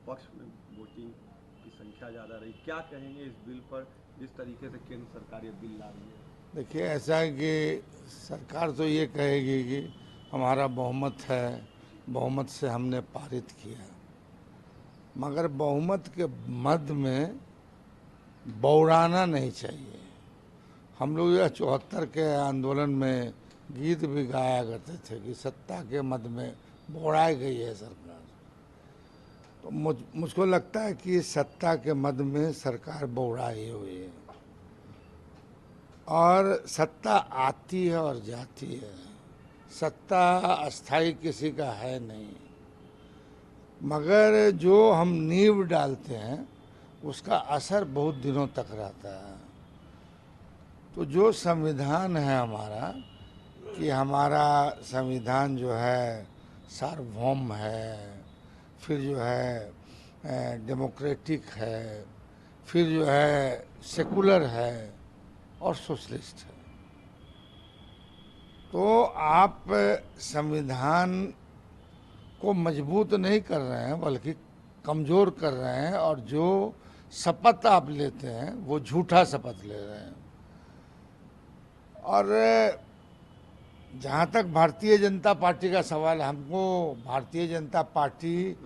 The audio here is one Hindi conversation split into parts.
पक्ष में वोटिंग की संख्या ज़्यादा रही। क्या कहेंगे इस बिल पर, जिस तरीके से केंद्र सरकार ये बिल ला रही है? देखिए, ऐसा है कि सरकार तो ये कहेगी कि हमारा बहुमत है, बहुमत से हमने पारित किया, मगर बहुमत के मद में बौड़ाना नहीं चाहिए। हम लोग यह 74 के आंदोलन में गीत भी गाया करते थे कि सत्ता के मद में बौड़ाई गई है सरकार। तो मुझको लगता है कि सत्ता के मद में सरकार बौड़ाई हुई है, और सत्ता आती है और जाती है। सत्ता अस्थाई किसी का है नहीं, मगर जो हम नींव डालते हैं उसका असर बहुत दिनों तक रहता है। तो जो संविधान है हमारा, कि हमारा संविधान जो है सार्वभौम है, फिर जो है डेमोक्रेटिक है, फिर जो है सेकुलर है और सोशलिस्ट है। तो आप संविधान को मजबूत नहीं कर रहे हैं बल्कि कमज़ोर कर रहे हैं, और जो शपथ आप लेते हैं वो झूठा शपथ ले रहे हैं। और जहाँ तक भारतीय जनता पार्टी का सवाल है, हमको भारतीय जनता पार्टी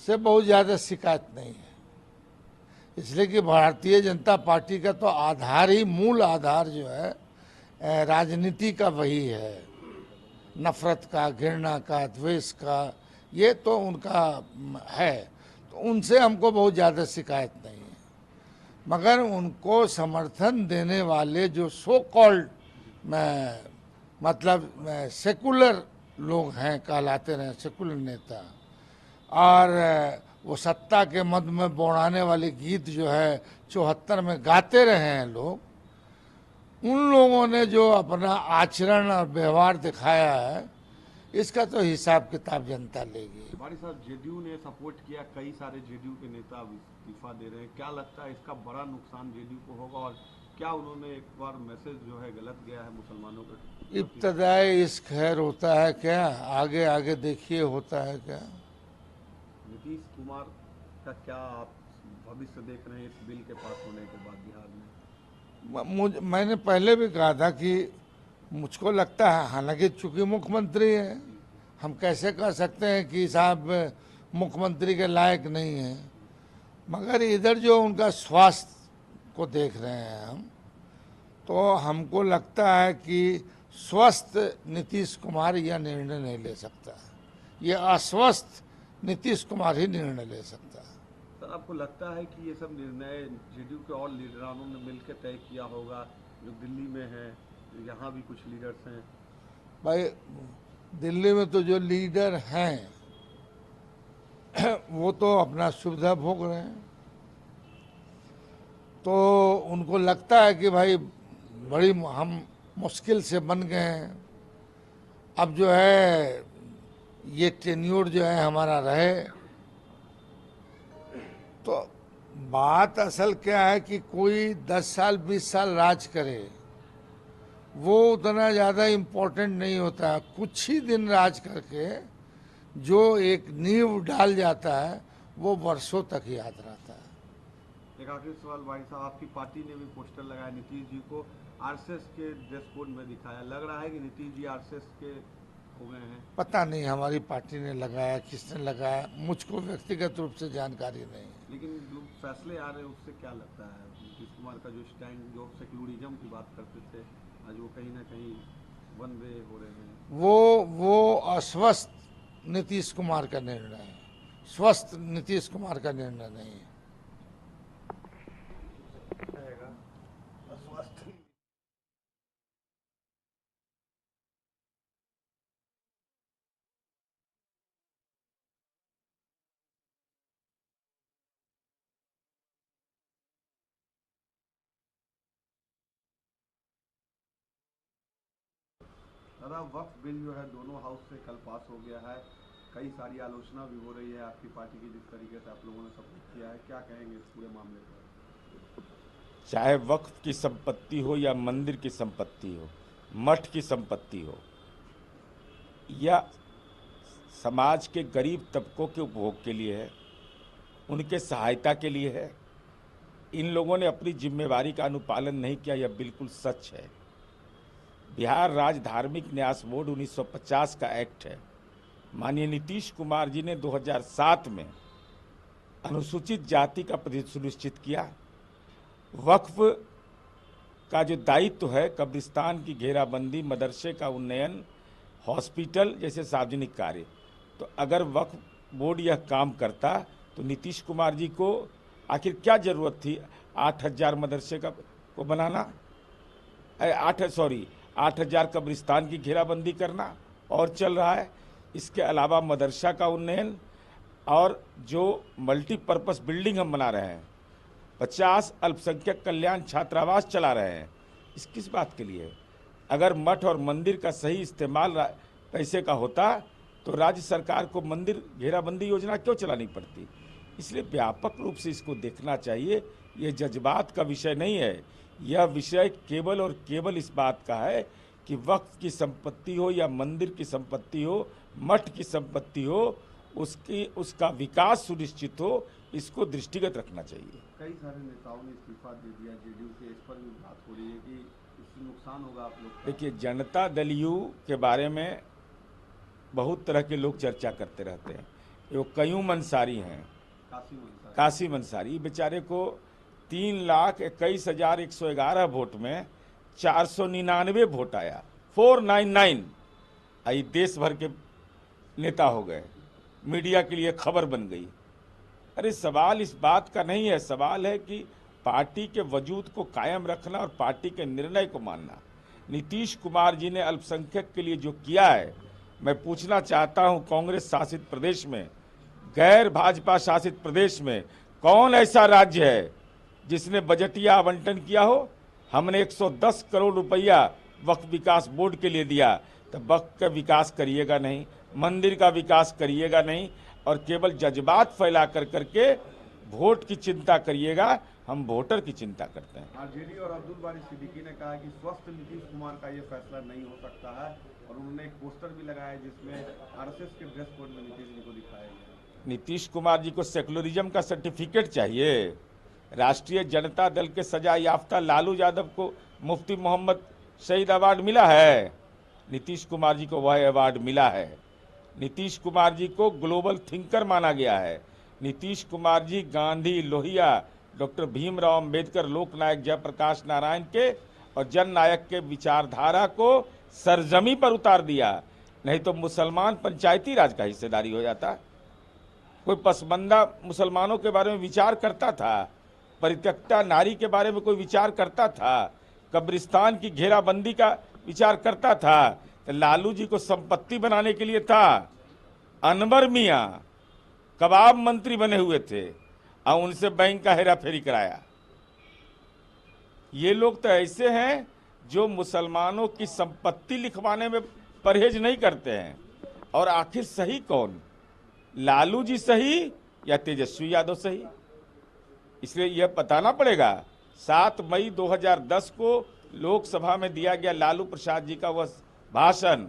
से बहुत ज़्यादा शिकायत नहीं है, इसलिए कि भारतीय जनता पार्टी का तो आधार ही, मूल आधार जो है राजनीति का वही है, नफरत का, घृणा का, द्वेष का, ये तो उनका है। तो उनसे हमको बहुत ज़्यादा शिकायत नहीं है, मगर उनको समर्थन देने वाले जो सो कॉल्ड मतलब सेकुलर लोग हैं, कहलाते रहे सेकुलर नेता, और वो सत्ता के मद में बौड़ाने वाले गीत जो है 74 में गाते रहे हैं लोग, उन लोगों ने जो अपना आचरण और व्यवहार दिखाया है, इसका तो हिसाब किताब जनता लेगी। बारी साहब, जेडीयू ने सपोर्ट किया, कई सारे जेडीयू के नेता अब इस्तीफा दे रहे हैं। क्या लगता है इसका बड़ा नुकसान जेडीयू को होगा, और क्या उन्होंने एक बार मैसेज जो है गलत गया है मुसलमानों के प्रति? इब्तदाई इश्क खैर होता है क्या, आगे आगे देखिए होता है क्या। नीतीश कुमार का क्या आप भविष्य देख रहे हैं इस बिल के पास होने के बाद बिहार में? मैंने पहले भी कहा था कि मुझको लगता है, हालांकि चूंकि मुख्यमंत्री है, हम कैसे कह सकते हैं कि साहब मुख्यमंत्री के लायक नहीं है, मगर इधर जो उनका स्वास्थ्य को देख रहे हैं हम, तो हमको लगता है कि स्वस्थ नीतीश कुमार यह निर्णय नहीं ले सकता, ये अस्वस्थ नीतीश कुमार ही निर्णय ले सकता है। सर, आपको लगता है कि ये सब निर्णय जेडीयू के और लीडरानों ने मिलकर तय किया होगा, जो दिल्ली में है, यहाँ भी कुछ लीडर्स हैं? भाई, दिल्ली में तो जो लीडर हैं वो तो अपना सुविधा भोग रहे हैं, तो उनको लगता है कि भाई बड़ी हम मुश्किल से बन गए हैं, अब जो है ये टेन्योर जो है हमारा रहे। तो बात असल क्या है कि कोई 10 साल 20 साल राज करे वो उतना ज़्यादा इम्पोर्टेंट नहीं होता है, कुछ ही दिन राज करके जो एक नींव डाल जाता है वो वर्षों तक याद रहता है। एक आखिरी सवाल भाई साहब, आपकी पार्टी ने भी पोस्टर लगाया नीतीश जी को आरएसएस के ड्रेस कोड में दिखाया, लग रहा है कि नीतीश जी आरएसएस के हो गए हैं? पता नहीं हमारी पार्टी ने लगाया, किसने लगाया, मुझको व्यक्तिगत रूप से जानकारी नहीं है। लेकिन जो फैसले आ रहे हैं उससे क्या लगता है, नीतीश कुमार का जो स्टैंड, जो सेक्युलरिज्म की बात करते थे, आज वो कहीं ना कहीं वन वे हो रहे हैं? वो अस्वस्थ नीतीश कुमार का निर्णय है, स्वस्थ नीतीश कुमार का निर्णय नहीं है। दादा, वक्फ बिल जो है दोनों हाउस से कल पास हो गया है, कई सारी आलोचना भी हो रही है आपकी पार्टी की, जिस तरीके से आप लोगों ने सपोर्ट किया है, क्या कहेंगे इस पूरे मामले पर? चाहे वक्फ की संपत्ति हो या मंदिर की संपत्ति हो, मठ की संपत्ति हो या समाज के गरीब तबकों के उपभोग के लिए है, उनके सहायता के लिए है। इन लोगों ने अपनी जिम्मेवारी का अनुपालन नहीं किया, यह बिल्कुल सच है। बिहार राज्य धार्मिक न्यास बोर्ड 1950 का एक्ट है। माननीय नीतीश कुमार जी ने 2007 में अनुसूचित जाति का प्रतिनिधित्व सुनिश्चित किया। वक्फ का जो दायित्व है, कब्रिस्तान की घेराबंदी, मदरसे का उन्नयन, हॉस्पिटल जैसे सार्वजनिक कार्य, तो अगर वक्फ बोर्ड यह काम करता तो नीतीश कुमार जी को आखिर क्या जरूरत थी 8000 मदरसे को बनाना, 8000 कब्रिस्तान की घेराबंदी करना, और चल रहा है। इसके अलावा मदरसा का उन्नयन और जो मल्टीपर्पस बिल्डिंग हम बना रहे हैं, 50 अल्पसंख्यक कल्याण छात्रावास चला रहे हैं, इस किस बात के लिए? अगर मठ और मंदिर का सही इस्तेमाल पैसे का होता तो राज्य सरकार को मंदिर घेराबंदी योजना क्यों चलानी पड़ती? इसलिए व्यापक रूप से इसको देखना चाहिए। ये जज्बात का विषय नहीं है, यह विषय केवल और केवल इस बात का है कि वक्फ की संपत्ति हो या मंदिर की संपत्ति हो, मठ की संपत्ति हो, उसका विकास सुनिश्चित हो, इसको दृष्टिगत रखना चाहिए। कई सारे नेताओं ने इस्तीफा दे दिया जेडीयू के, इस पर भी बात हो रही है कि इससे नुकसान होगा आप लोग का। देखिए, जनता दल यू के बारे में बहुत तरह के लोग चर्चा करते रहते हैं। वो कयूम अंसारी हैं, कासिम अंसारी, बेचारे को 3,21,111 वोट में 499 वोट आया, 499। आई देश भर के नेता हो गए, मीडिया के लिए खबर बन गई। अरे सवाल इस बात का नहीं है, सवाल है कि पार्टी के वजूद को कायम रखना और पार्टी के निर्णय को मानना। नीतीश कुमार जी ने अल्पसंख्यक के लिए जो किया है, मैं पूछना चाहता हूं, कांग्रेस शासित प्रदेश में, गैर भाजपा शासित प्रदेश में कौन ऐसा राज्य है जिसने बजटीय आवंटन किया हो? हमने 110 करोड़ रुपया वक्फ विकास बोर्ड के लिए दिया, तो वक्फ का विकास करिएगा नहीं, मंदिर का विकास करिएगा नहीं, और केवल जज्बात फैला करके वोट की चिंता करिएगा। हम वोटर की चिंता करते हैं। आरजेडी और अब्दुल बारी सिद्दीकी ने कहा कि स्वस्थ नीतीश कुमार का ये फैसला नहीं हो सकता है, और उन्होंने एक पोस्टर भी लगाया जिसमें आरएसएस के ड्रेस कोड में नीतीश जी को दिखाया गया। नीतीश कुमार जी को सेकुलरिज्म का सर्टिफिकेट चाहिए। राष्ट्रीय जनता दल के सजा याफ्ता लालू यादव को मुफ्ती मोहम्मद शहीद अवार्ड मिला है, नीतीश कुमार जी को वह अवार्ड मिला है। नीतीश कुमार जी को ग्लोबल थिंकर माना गया है। नीतीश कुमार जी गांधी, लोहिया, डॉक्टर भीमराव अंबेडकर, लोकनायक जयप्रकाश नारायण के और जननायक के विचारधारा को सरजमी पर उतार दिया, नहीं तो मुसलमान पंचायती राज का हिस्सेदारी हो जाता। कोई पसमंदा मुसलमानों के बारे में विचार करता था, परित्यक्ता नारी के बारे में कोई विचार करता था, कब्रिस्तान की घेराबंदी का विचार करता था, तो लालू जी को संपत्ति बनाने के लिए था। अनवर मियां कबाब मंत्री बने हुए थे और उनसे बैंक का हेराफेरी कराया। ये लोग तो ऐसे हैं जो मुसलमानों की संपत्ति लिखवाने में परहेज नहीं करते हैं। और आखिर सही कौन, लालू जी सही या तेजस्वी यादव सही? इसलिए यह बताना पड़ेगा। 7 मई 2010 को लोकसभा में दिया गया लालू प्रसाद जी का वह भाषण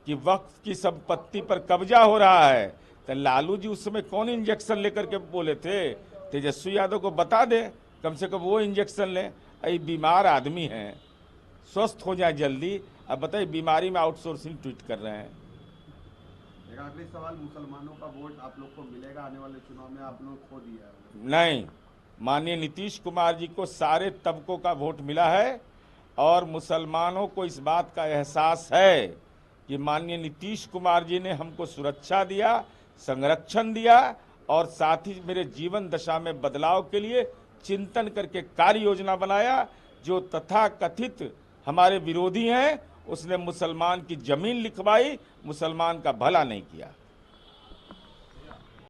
कि वक्फ की संपत्ति पर कब्जा हो रहा है, तो लालू जी उस समय कौन इंजेक्शन लेकर के बोले थे? तेजस्वी यादव को बता दे, कम से कम वो इंजेक्शन लें। अरे बीमार आदमी हैं, स्वस्थ हो जाए जल्दी। अब बताइए, बीमारी में आउटसोर्सिंग ट्वीट कर रहे हैं। एक आखिरी सवाल, मुसलमानों का वोट आप लोग को मिलेगा आने वाले चुनाव में? आप लोग खो दिया है। नहीं, माननीय नीतीश कुमार जी को सारे तबकों का वोट मिला है, और मुसलमानों को इस बात का एहसास है कि माननीय नीतीश कुमार जी ने हमको सुरक्षा दिया, संरक्षण दिया, और साथ ही मेरे जीवन दशा में बदलाव के लिए चिंतन करके कार्य योजना बनाया। जो तथाकथित हमारे विरोधी हैं, उसने मुसलमान की जमीन लिखवाई, मुसलमान का भला नहीं किया।